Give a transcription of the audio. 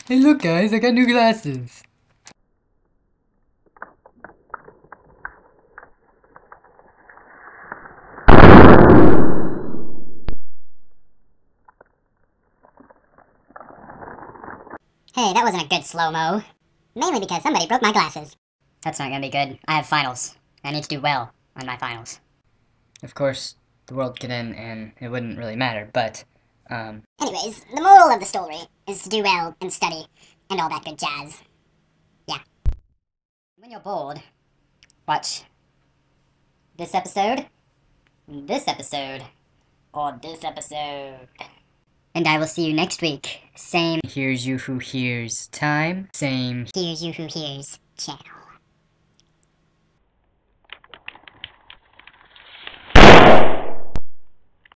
Hey look guys, I got new glasses. Hey, that wasn't a good slow-mo. Mainly because somebody broke my glasses. That's not gonna be good. I have finals. I need to do well on my finals. Of course, the world could end and it wouldn't really matter, but, Anyways, the moral of the story is to do well and study and all that good jazz. Yeah. when you're bored, watch this episode, or this episode. And I will see you next week. Same Here's You Who Hears time, same Here's You Who Hears channel.